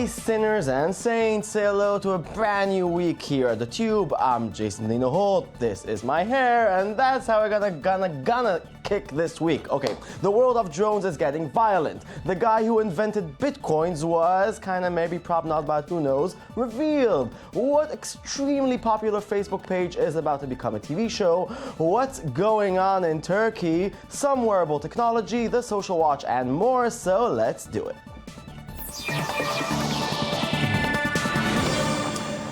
sinners and saints, say hello to a brand new week here at the Tube. I'm Jason Lino Holt, this is my hair, and that's how we're gonna kick this week. Okay, the world of drones is getting violent. The guy who invented bitcoins was kinda maybe probably not, but who knows, revealed. What extremely popular Facebook page is about to become a TV show? What's going on in Turkey? Some wearable technology, the social watch, and more, so let's do it.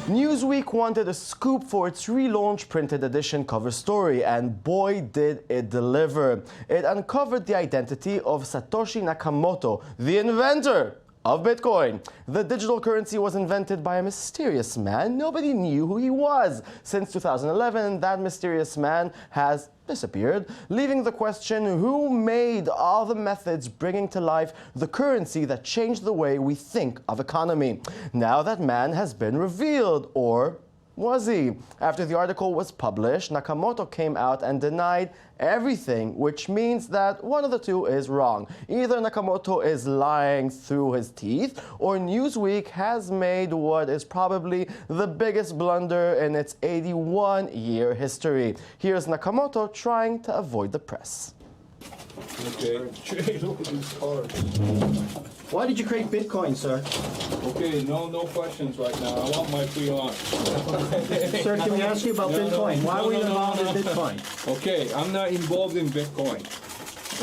Newsweek wanted a scoop for its relaunch printed edition cover story, and boy did it deliver. It uncovered the identity of Satoshi Nakamoto, the inventor of Bitcoin. The digital currency was invented by a mysterious man. Nobody knew who he was. Since 2011, that mysterious man has disappeared, leaving the question, who made all the methods bringing to life the currency that changed the way we think of economy? Now that man has been revealed, or was he? After the article was published, Nakamoto came out and denied everything, which means that one of the two is wrong. Either Nakamoto is lying through his teeth, or Newsweek has made what is probably the biggest blunder in its 81-year history. Here's Nakamoto trying to avoid the press. Okay, Jay, look at these cards. Why did you create Bitcoin, sir? Okay, no questions right now. I want my free lunch. Sir, can we ask you about Bitcoin? Why were you involved in Bitcoin? Okay, I'm not involved in Bitcoin.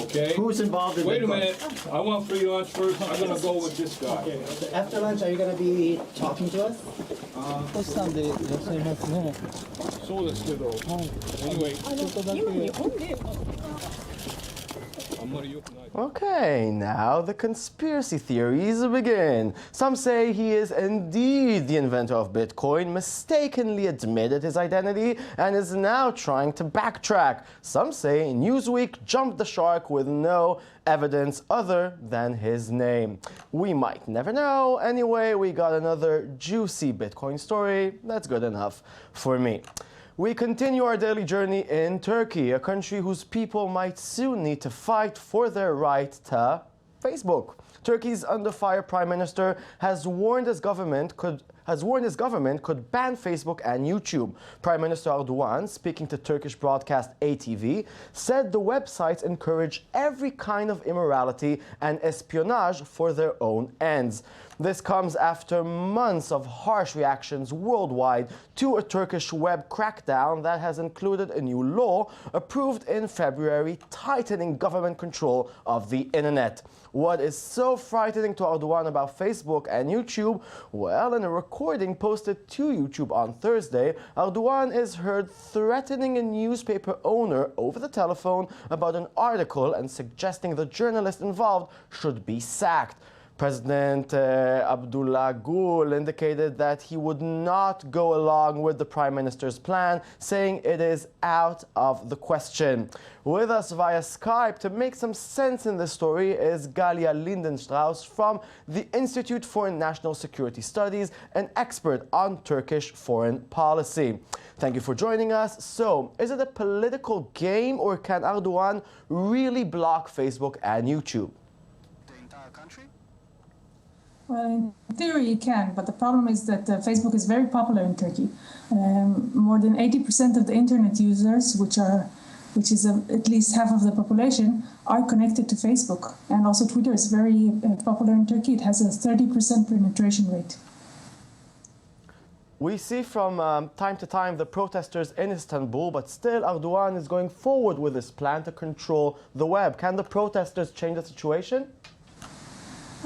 Okay? Who's involved in Bitcoin? Wait a minute. I want free lunch first. I'm going to go with this guy. Okay, after lunch, are you going to be talking to us? So let's get over. Anyway. Okay, now the conspiracy theories begin. Some say he is indeed the inventor of Bitcoin, mistakenly admitted his identity, and is now trying to backtrack. Some say Newsweek jumped the shark with no evidence other than his name. We might never know. Anyway, we got another juicy Bitcoin story. That's good enough for me. We continue our daily journey in Turkey, a country whose people might soon need to fight for their right to Facebook. Turkey's under fire prime minister has warned his government could ban Facebook and YouTube. Prime Minister Erdogan, speaking to Turkish broadcast ATV, said the websites encourage every kind of immorality and espionage for their own ends. This comes after months of harsh reactions worldwide to a Turkish web crackdown that has included a new law approved in February tightening government control of the internet. What is so frightening to Erdogan about Facebook and YouTube? Well, in a recording posted to YouTube on Thursday, Erdogan is heard threatening a newspaper owner over the telephone about an article and suggesting the journalist involved should be sacked. President Abdullah Gül indicated that he would not go along with the Prime Minister's plan, saying it is out of the question. With us via Skype to make some sense in this story is Galia Lindenstrauss from the Institute for National Security Studies, an expert on Turkish foreign policy. Thank you for joining us. So, is it a political game, or can Erdogan really block Facebook and YouTube? Well, in theory you can, but the problem is that Facebook is very popular in Turkey. More than 80% of the internet users, which is at least half of the population, are connected to Facebook. And also Twitter is very popular in Turkey. It has a 30% penetration rate. We see from time to time the protesters in Istanbul, but still Erdogan is going forward with his plan to control the web. Can the protesters change the situation?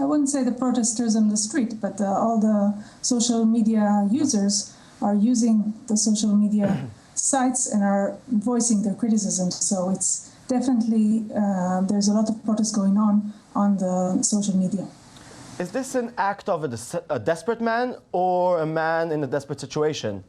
I wouldn't say the protesters on the street, but all the social media users are using the social media sites and are voicing their criticism. So it's definitely, there's a lot of protest going on the social media. Is this an act of a desperate man or a man in a desperate situation?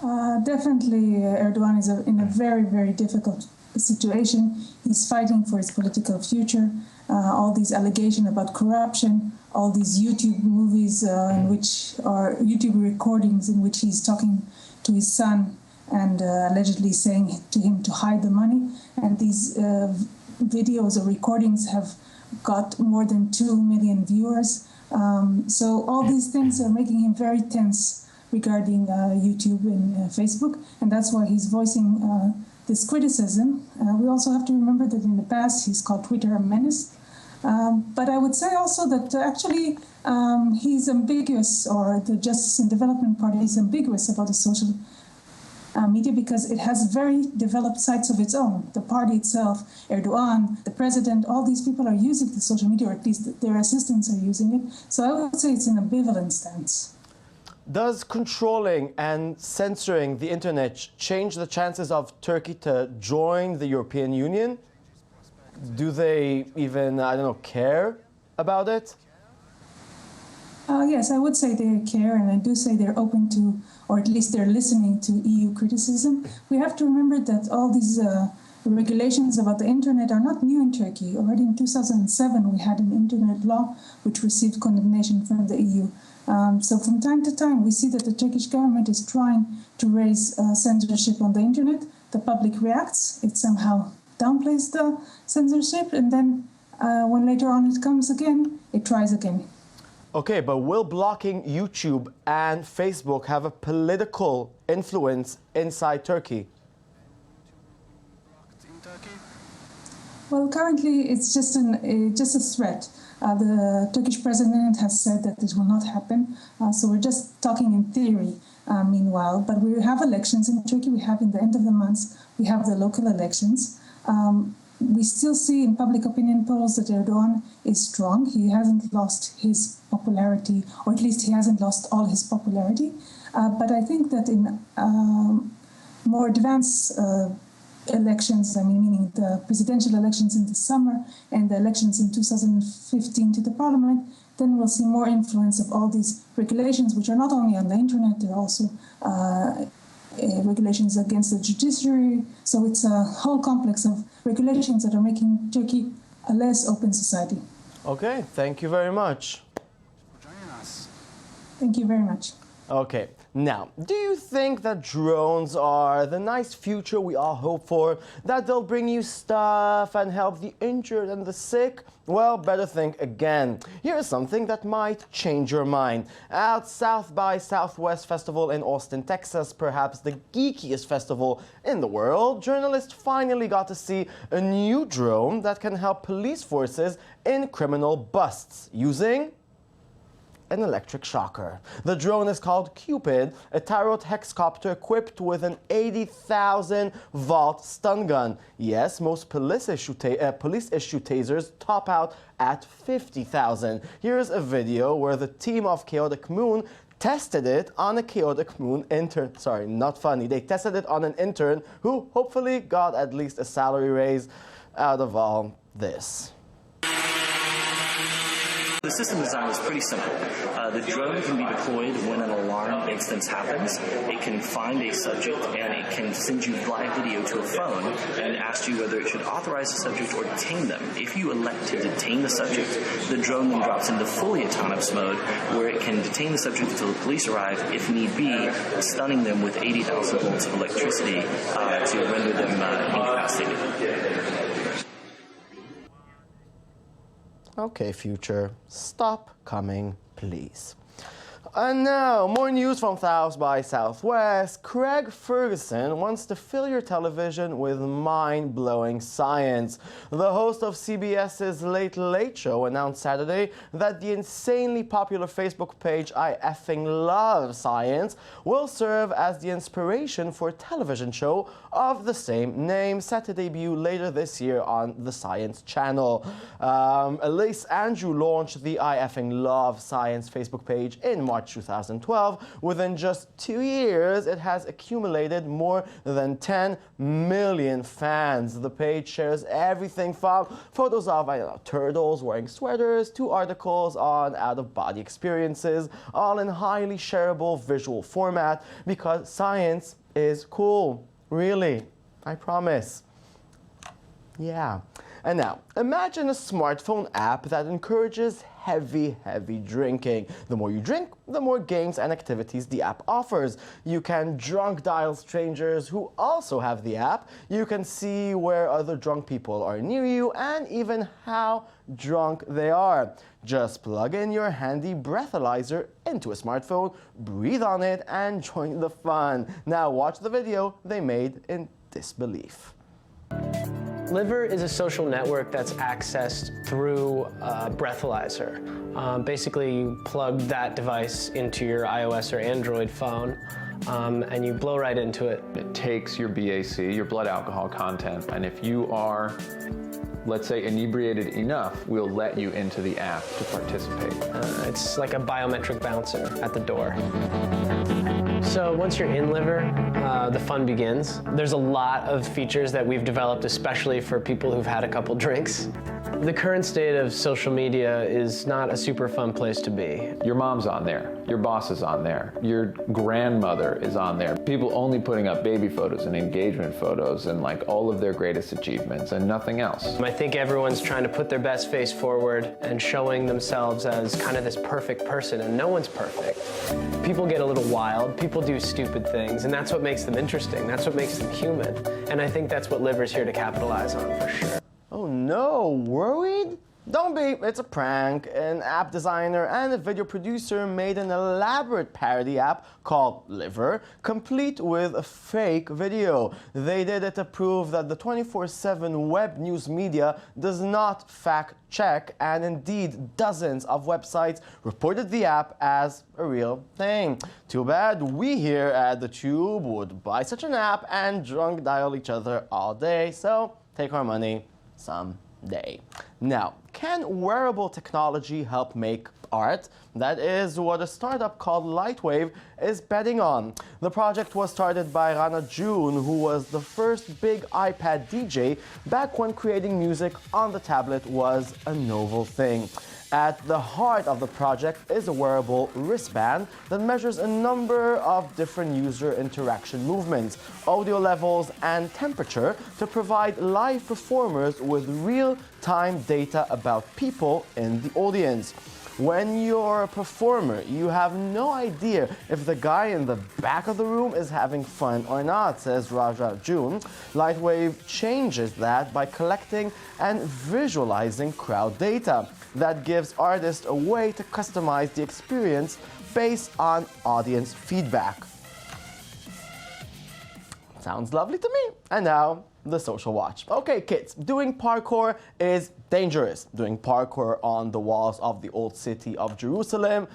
Definitely Erdogan is in a very, very difficult situation. He's fighting for his political future. All these allegations about corruption, all these YouTube movies YouTube recordings in which he's talking to his son and allegedly saying to him to hide the money. And these videos or recordings have got more than 2 million viewers. So all these things are making him very tense regarding YouTube and Facebook, and that's why he's voicing this criticism. We also have to remember that in the past he's called Twitter a menace. But I would say also that actually he's ambiguous, or the Justice and Development Party is ambiguous about the social media because it has very developed sites of its own. The party itself, Erdogan, the president, all these people are using the social media, or at least their assistants are using it. So I would say it's an ambivalent stance. Does controlling and censoring the internet change the chances of Turkey to join the European Union? Do they even, I don't know, care about it? Yes, I would say they care, and I do say they're open to, or at least they're listening to EU criticism. We have to remember that all these regulations about the internet are not new in Turkey. Already in 2007, we had an internet law which received condemnation from the EU. So from time to time, we see that the Turkish government is trying to raise censorship on the internet. The public reacts. It somehow downplays the censorship, and then when later on it comes again, it tries again. Okay, but will blocking YouTube and Facebook have a political influence inside Turkey? Well, currently it's just a threat. The Turkish president has said that this will not happen, so we're just talking in theory meanwhile. But we have elections in Turkey. We have in the end of the month, we have the local elections. We still see in public opinion polls that Erdogan is strong. He hasn't lost his popularity, or at least he hasn't lost all his popularity. But I think that in more advanced elections, meaning the presidential elections in the summer and the elections in 2015 to the parliament, then we'll see more influence of all these regulations, which are not only on the internet, they're also regulations against the judiciary. So it's a whole complex of regulations that are making Turkey a less open society. Okay, thank you very much. Thank you very much. Okay, now, do you think that drones are the nice future we all hope for? That they'll bring you stuff and help the injured and the sick? Well, better think again. Here's something that might change your mind. At South by Southwest Festival in Austin, Texas, perhaps the geekiest festival in the world, journalists finally got to see a new drone that can help police forces in criminal busts using an electric shocker. The drone is called Cupid, a Tarot hexcopter equipped with an 80,000 volt stun gun. Yes, most police-issue tasers top out at 50,000. Here's a video where the team of Chaotic Moon tested it on a Chaotic Moon intern. Sorry, not funny. They tested it on an intern who hopefully got at least a salary raise out of all this. The system design is pretty simple. The drone can be deployed when an alarm instance happens. It can find a subject and it can send you live video to a phone and ask you whether it should authorize the subject or detain them. If you elect to detain the subject, the drone then drops into fully autonomous mode where it can detain the subject until the police arrive, if need be, stunning them with 80,000 volts of electricity to render them incapacitated. Okay, future, stop coming, please. And now, more news from South by Southwest. Craig Ferguson wants to fill your television with mind-blowing science. The host of CBS's Late Late Show announced Saturday that the insanely popular Facebook page I Effing Love Science will serve as the inspiration for a television show of the same name, set to debut later this year on the Science Channel. Elise Andrew launched the I Effing Love Science Facebook page in March 2012. Within just 2 years, it has accumulated more than 10 million fans. The page shares everything from photos of turtles wearing sweaters to articles on out-of-body experiences, all in highly shareable visual format, because science is cool. Really, I promise. Yeah. And now, imagine a smartphone app that encourages heavy drinking. The more you drink, the more games and activities the app offers. You can drunk dial strangers who also have the app. You can see where other drunk people are near you and even how drunk they are. Just plug in your handy breathalyzer into a smartphone, breathe on it, and join the fun. Now watch the video they made in disbelief. Liver is a social network that's accessed through a breathalyzer. Basically, you plug that device into your iOS or Android phone, and you blow right into it. It takes your BAC, your blood alcohol content, and if you are, let's say, inebriated enough, we'll let you into the app to participate. It's like a biometric bouncer at the door. So once you're in Liver, the fun begins. There's a lot of features that we've developed especially for people who've had a couple drinks. The current state of social media is not a super fun place to be. Your mom's on there, your boss is on there, your grandmother is on there. People only putting up baby photos and engagement photos and like all of their greatest achievements and nothing else. I think everyone's trying to put their best face forward and showing themselves as kind of this perfect person, and no one's perfect. People get a little wild, people do stupid things, and that's what makes them interesting, that's what makes them human. And I think that's what Liver's here to capitalize on for sure. Oh no, worried? Don't be, it's a prank. An app designer and a video producer made an elaborate parody app called Liver, complete with a fake video. They did it to prove that the 24/7 web news media does not fact check, and indeed dozens of websites reported the app as a real thing. Too bad we here at the Tube would buy such an app and drunk dial each other all day, so take our money someday. Now, can wearable technology help make art? That is what a startup called Lightwave is betting on. The project was started by Rana June, who was the first big iPad DJ back when creating music on the tablet was a novel thing. At the heart of the project is a wearable wristband that measures a number of different user interaction movements, audio levels, and temperature to provide live performers with real-time data about people in the audience. When you're a performer, you have no idea if the guy in the back of the room is having fun or not, says Raja June. Lightwave changes that by collecting and visualizing crowd data. That gives artists a way to customize the experience based on audience feedback. Sounds lovely to me. And now, the social watch. Okay, kids, doing parkour is dangerous. Doing parkour on the walls of the old city of Jerusalem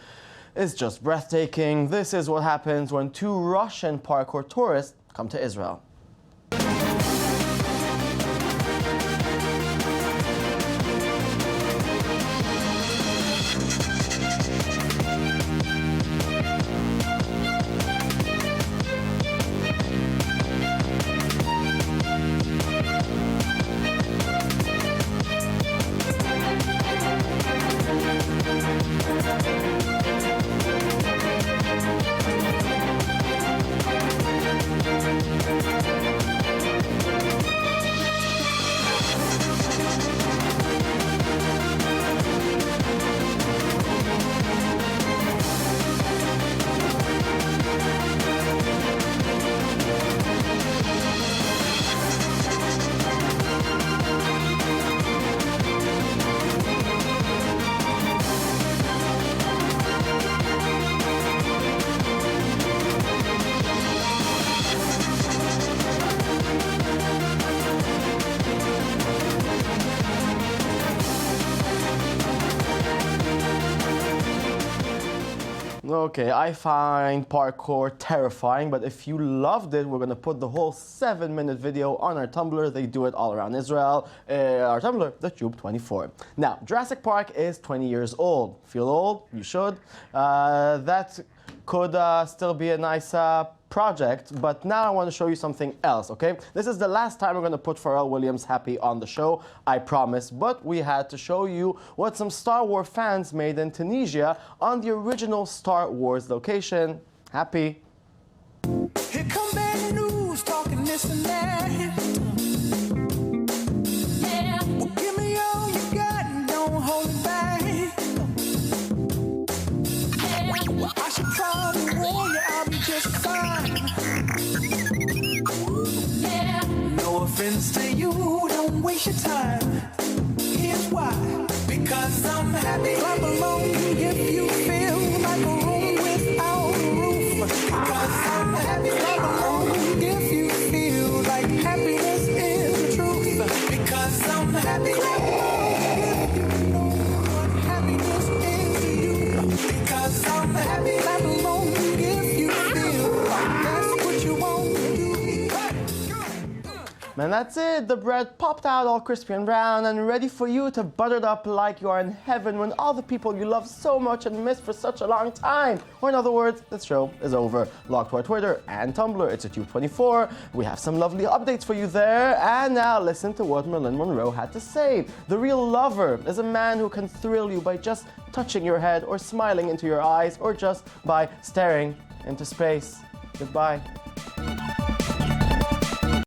is just breathtaking. This is what happens when two Russian parkour tourists come to Israel. Okay, I find parkour terrifying, but if you loved it, we're gonna put the whole 7-minute video on our Tumblr. They do it all around Israel. Our Tumblr, TheTube24. Now, Jurassic Park is 20 years old. Feel old? You should. That could still be a nice project, but now I want to show you something else, okay? This is the last time we're going to put Pharrell Williams Happy on the show, I promise, but we had to show you what some Star Wars fans made in Tunisia on the original Star Wars location. Happy. Here come bad news, talking this and that. Yeah. Well, give me all you got and don't hold it back. waste your time. Here's why. Because I'm happy. Clap along if you feel like a room without a roof. Because I'm happy. Clap along if you feel like happiness is the truth. Because I'm happy. Clap along if you know what happiness is to you. Because I'm happy. Clap along if you feel like that's what you want to do. And that's it, the bread popped out all crispy and brown and ready for you to butter it up like you are in heaven when all the people you love so much and miss for such a long time. Or in other words, this show is over. Log to our Twitter and Tumblr, it's at Tube24. We have some lovely updates for you there. And now listen to what Marilyn Monroe had to say. The real lover is a man who can thrill you by just touching your head or smiling into your eyes or just by staring into space. Goodbye.